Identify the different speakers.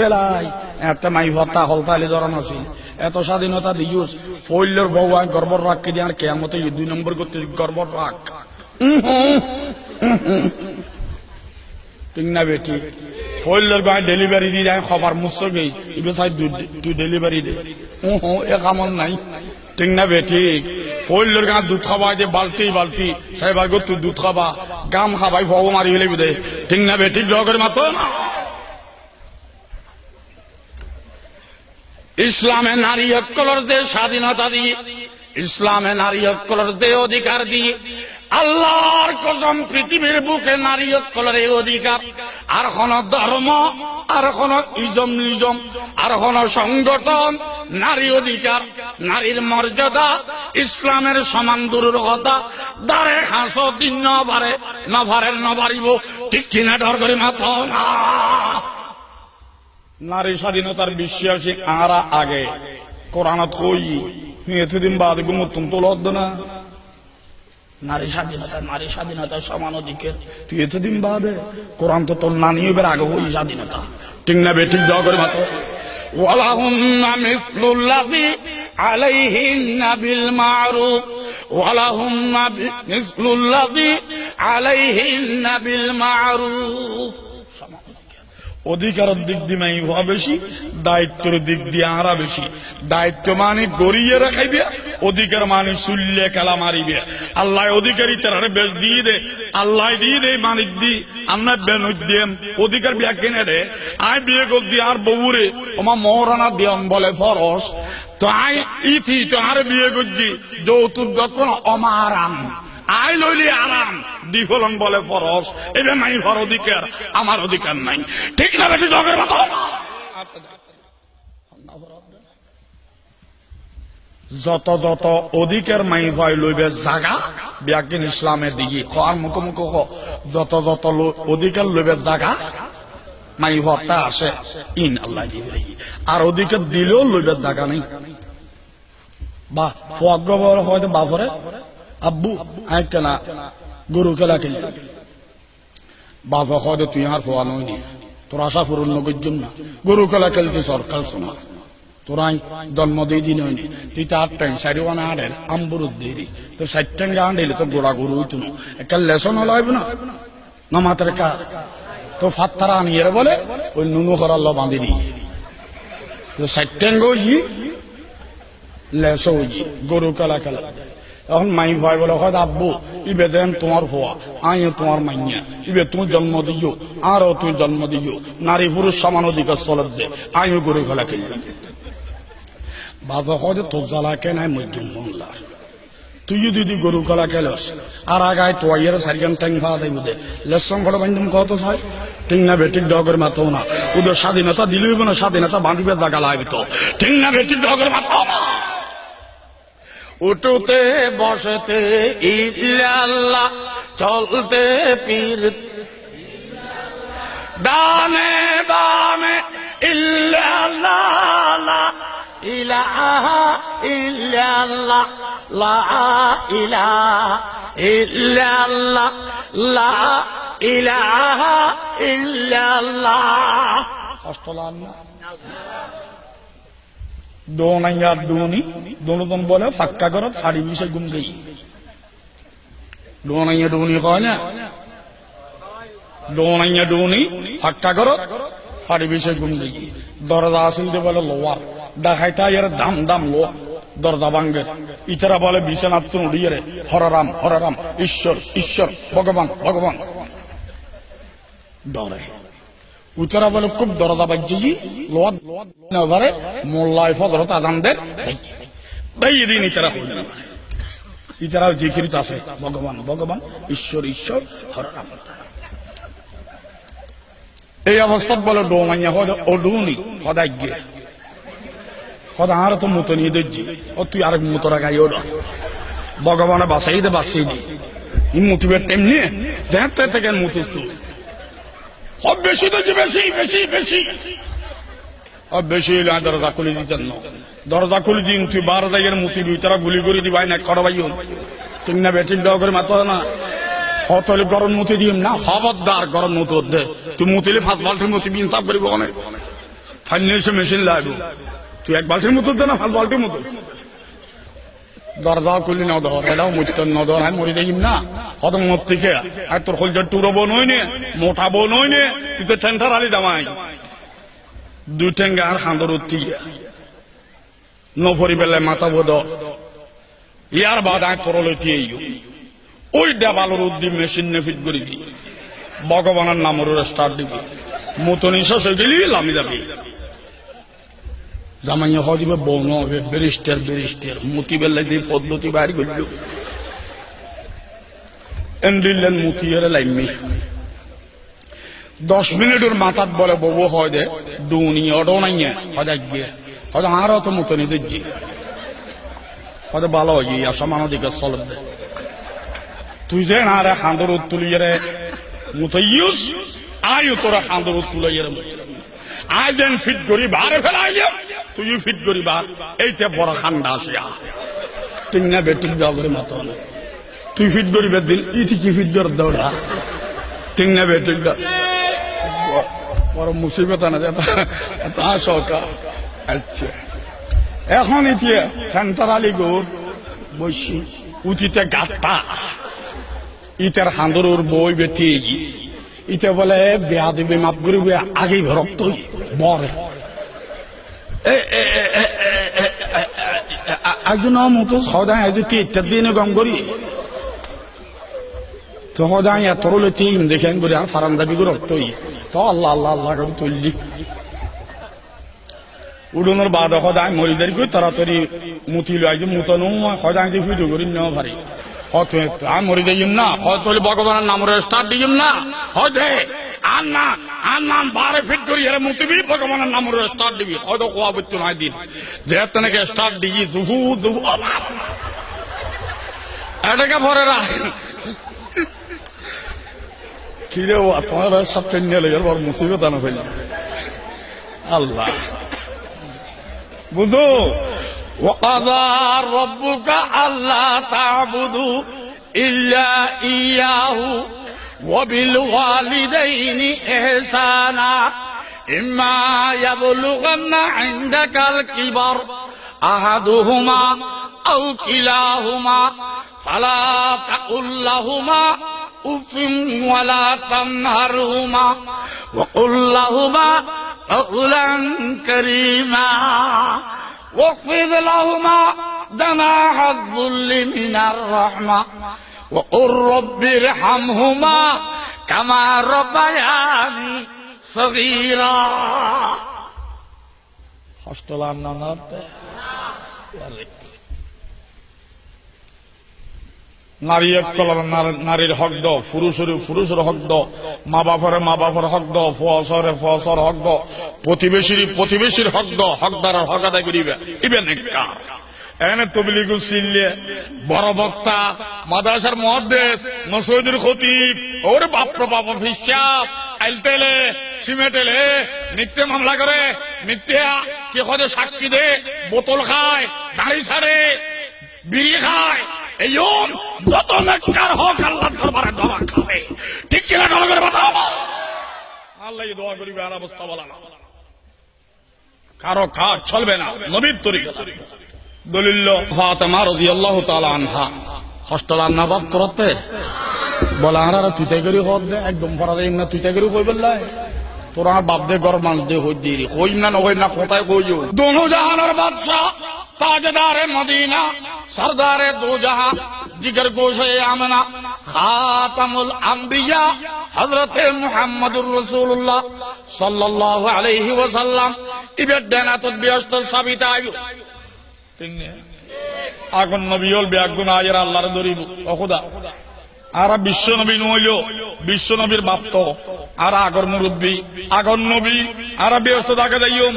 Speaker 1: বেলায় একটা মাই ভত্তা হলতালি ধরানো ছিল এত স্বাধীনতা দিয়ুস ফইলের ভগবান গর্বর রাখকে দিয়ে আর কেয়ামতে 2 নম্বর করতে গর্বর রাখ ঠিক না বেটি ফইলের গায়ে ডেলিভারি দিয়ে যায় খবর মুসো গেই ইবে সাই তুই ডেলিভারি দে এ কামন নাই ঠিক না বেটি ফইলের গায়ে দুধ খাওয়াই যে বালতি বালতি সাইবার গো তুই দুধ খাবা গাম খাবাই ভগ মারি হলে বুঝে ঠিক না বেটি লগের মাতো না ইসলামে নারী হকগুলোর যে স্বাধীনতা দিয়ে ইসলামে নারী হকগুলোর যে অধিকার দিয়ে আল্লাহর কসম পৃথিবীর বুকে নারী হকগুলোর এই অধিকার আর কোন ধর্ম আর কোন ইজম নিজম আর কোন সংগঠন নারী অধিকার নারীর মর্যাদা ইসলামের সমান দূরের কথা দাঁড়ে হাস দিন নভারের নভারিব ঠিক কিনা ডর করে মাথা না নারী স্বাধীনতার বিশ্বাসী আরা আগে কোরআনত কই এতদিন বাদ গুমতুন তো লদ না নারী স্বাধীনতা সমান অধিকার তুই এতদিন বাদে কোরআন তো তোর নানি এবার আগে ওই স্বাধীনতা ঠিক না বেঠিক দেওয়া করে মাত্র ওয়ালাহুন্না মিসলুল্লাযী আলাইহিন্না বিল মা'রুফ ওয়ালাহুন্না মিসলুল্লাযী আলাইহিন্না বিল মা'রুফ অধিকারের দিক দিয়ে মাই হওয়া বেশি দায়িত্বের দিক দিয়ে আরা বেশি দায়িত্ব মানে গড়িয়ে রাখাইবে অধিকার মানে চুল্লে খেলা মারিবে আল্লাহ অধিকারী তারা বেশ দিয়ে দে আল্লাহ দিয়ে দে মানিক দি আমরা বেনুদ দিয়ে অধিকার বিয়া কিনে দে আয় বিয়ে করছি আর বউরে আমার মহারানা দিয়ম বলে ফরস তো আয় ইথি তো আর বিয়ে করছি যৌতুক যখন অমারাম আই লইলি আরাম ডিফলন বলে ফরস এবার মাই হর অধিকার আমার অধিকার নাই ঠিক না বেটি জগের কথা যত যত অধিকার মাই ভাই লইবে জাগা ব্যাকিন ইসলামের দিকে আর মুখোমুখ যত যত অধিকার লইবে জাগা মাই হরটা আসে ইন আল্লাহ আর অধিকার দিলেও লইবে জাগা নেই বা ফগবর হয়তো বাপরে আব্বু আইটা না গরু খেলা খেলি বাবা হয়তো তুই আর ফোয়া নইনি তোর আশা পূরণ নগর না গরু খেলা খেলতে সরকার শোনা তোরাই জন্ম দিয়ে দিন হয়নি তুই তো 8 টাইম 4 ওয়ান আড়ের আম্বরুদ দেরি তো 60 টাইম আনলে তো গোড়া গরু হইতো না একটা লেসন হলো হইব না না মাত্র কা তো ফাত্তারা আনিয়ে বলে ওই নুনু করার লো বাঁধি দিয়ে তো 60 টাইম গই লেস হই গরু খেলা খেলা এখন মাই ভাই বলে হয় আব্বু ইবে দেন তোমার ভোয়া আইও তোমার মাইয়া ইবে তুমি জন্ম দিও আরও তুমি জন্ম দিও নারী পুরুষ সমান অধিকার চলে দে আইও গরু খেলা খেলবে বাবা হয় তোর জ্বালা কেনাই মধ্যম মহল্লার তুই যদি গরু খেলা খেলস আর আগায় তো আইয়ের 4 ঘন্টা ভাড়া দেব দে লেসন ফটো বান্ধব কত হয় ঠিক না বেটিক ডগের মাথাও না ওদের স্বাধীনতা দিলেই না স্বাধীনতা বাঁধিবে জায়গা লাগবে তো ঠিক না বেটিক ডগের মাথাও না উঠতে বসতে ইল্লাল্লাহ চলতে পীর ডানে বামে ইল্লাল্লাহ লা ইলাহা ইল্লাল্লাহ লা ইলাহা ইল্লাল্লাহ লা ইলাহা ইল্লাল্লাহ কষ্টলান না দোনাইয়া দুনি দোনজন বলে ফাক্কা করো 20 গুম গই দোনাইয়া দুনি কয় না দোনাইয়া দুনি ফাক্কা করো 20 গুম গই দরজা আসিল দে বলে লোয়ার দেখাইতা এর দাম দাম লো দরজা ভাঙ্গে ইতারা বলে বিছানাত উড়িয়ে রে হররাম হররাম ঈশ্বর ঈশ্বর ভগবান ভগবান ডরে উত্তরা বলে খুব দরজা বাজছি লোয়াদ নভারে মোল্লায় ফজরত আজান দে ভাই দিন ইতারা হইল না ইতারা জিকিরত আছে ভগবান ভগবান ঈশ্বর ঈশ্বর হররাম এই অবস্থা বলে ডোমাইয়া হয় ওডুনি সদাই গিয়ে সদা আর তো মতো নিয়ে দেখছি ও তুই আরেক মতরা গাই ওড ভগবানে বাসাই দে বাসাই দি ই মুতিবের তেমনি দেখতে থেকে মুতিস তুই সব বেশি তো বেশি বেশি বেশি বেশি দরজা খুলে দিতেন না দরজা খুলে দিন তুই 12 জায়গার মুতি দুই তারা গুলি করে দিবাই না খড়বাই ঠিক না বেটির ডগের মাথা না হতলে গরম মুতি দিম না খবরদার গরম মুতি দে তুই মুতিলে 5 বালতি মুতি বিন সাফ করিব অনেক ফাইনান্সে মেশিন লাগবে তুই এক বালতির মতো দে না 5 বালতির মতো দরজা খুলি না ধর এটাও মরতে ন ধর আমি মরে যাইম না হত মত থেকে আর তোর কলজার টুরো বোন হইনে মোটা বোন হইনে তুই তো টেন্টার আলি দামাই 2 ঠেঙ্গা আর খান্দর উঠতি নফরি বেলায় মাথা বোধ ইয়ার বাদ আয় তোর লইতে ওই দেবালোর উদ্দি মেশিন নে ফিট করি দি ভগবানের নামের স্টার্ট দিবি মতন শেষ হয়ে গেলি লামি যাবি জামাইয়া হদিবে বৌন হবে ব্যারিস্টার মতি বেলায় দিয়ে পদ্ধতি বাইর করল এন্ডিলেন মতি এর লাইমি 10 মিনিটের মাথাত বলে বউ হয় দে দুনি অডো নাই হজা গিয়ে হয়তো আরো তো মতনই দেখি হয়তো ভালো হয় আসা মানজিক চল দে তুই যে না রে খান্দর তুলিয়ে রে মতো ইউজ আয়ু তোরা খান্দর তুলিয়ে রে আই দেন ফিট করি বারে ফেলাই তুই ফিট করি বার এইতে বড় খান্ডা আসিয়া ঠিক না বেটিক যাও করে মাতো তুই ফিট করিবে দিন ইতি কি ফিট কর দৌড়া ঠিক না বেটিক বড় মুসিবত না এত সকা আচ্ছা এখন ইতিয়ে ঠান্তারালি গোর বসি উচিতে গাত্তা ইতার খান্দর বই বেটি ইতে বলে বেয়া দিবি মাপ করিবে আগেই রক্ত বরে একজন মতো সদায় ইত্যাদি দিনে গম করি তো সদায় এত রলে তিন দেখেন করি আর ফারান দাবি করে রক্ত তো আল্লাহ আল্লাহ আল্লাহ করে তুললি উড়নের বাদ সদায় মরিদারি করে তাড়াতাড়ি মুতি লো একজন মুতানো সদায় ভিডিও করি নেওয়া ভারি হয়তো আমি মরি দিম না হয়তো ভগবানের নামের স্টার্ট দিম না হয়তো আর নাম বারে ফিট করি এর মুতিবি ভগবানের নামের স্টার্ট দিবি হয়তো কোয়া বৃত্ত নাই দিন দেহ তেনেকে স্টার্ট দিবি দুহু দুহু এটাকে ভরে রাখ কি রে তোমার সব কেন্দ্রে লেগে বড় মুসিবত আনা ফেলি আল্লাহ বুঝো وقضى ربك ألا تعبدوا إلا إياه وبالوالدين إحسانا إما يبلغن عندك الكبر أحدهما أو كلاهما فلا تقل لهما أف ولا تنهرهما وقل لهما قولا كريما واخفض لهما جناح الذل من الرحمة وقل رب ارحمهما كما ربياني صغيرا হস্তলার নানাতে নারী এক কলার নারীর হক দ পুরুষের হক দ মা বাপের হক দ ফসর হক দ প্রতিবেশীর হক দ হকদারের হক আদায় করিবে ইবেন একটা এনে তবলিগুল সিল্লে বড় বক্তা মাদ্রাসার মুহাদ্দিস মসজিদের খতিব ওরে বাপরে বাপ হিসাব আইলতেলে সিমেটেলে মিথ্যে মামলা করে মিথ্যা কি হদে সাক্ষী দে বোতল খায় দাড়ি ছাড়ে বিড়ি খায় এই যত নেককার হোক আল্লাহর দরবারে দোয়া খাবে ঠিক কি না ভালো করে বাতাও আল্লাহ দোয়া করিবে আর অবস্থা বলা না কারো কাজ চলবে না নবীর তরিকা দলিল ফাতেমা রাদিয়াল্লাহু তাআলা আনহা হস্টেলার নবাব তোরতে বলা আর তুই তাই করি হদ দে একদম পড়া দেই না তুই তাই করি কই বললাই তোরা বাপ দে গর মানুষ দে হই দিরি কই না নই না কোথায় কইও দোনো জাহানের বাদশা তাজদারে মদিনা সরদারে দো জাহান জিগর গোশে আমনা খাতামুল আম্বিয়া হযরতে মুহাম্মদুর রাসূলুল্লাহ সাল্লাল্লাহু আলাইহি ওয়াসাল্লাম ইবেদানাতুল বিয়াস্ত সাবিতা আগুন নবী হল বেগুন আয়ের আল্লাহর দরিব ও খোদা আর বিশ্ব নবী নইল বিশ্ব নবীর বাপ তো আর আগর মুরব্বী আগর নবী আর ব্যস্ত থাকে যাইম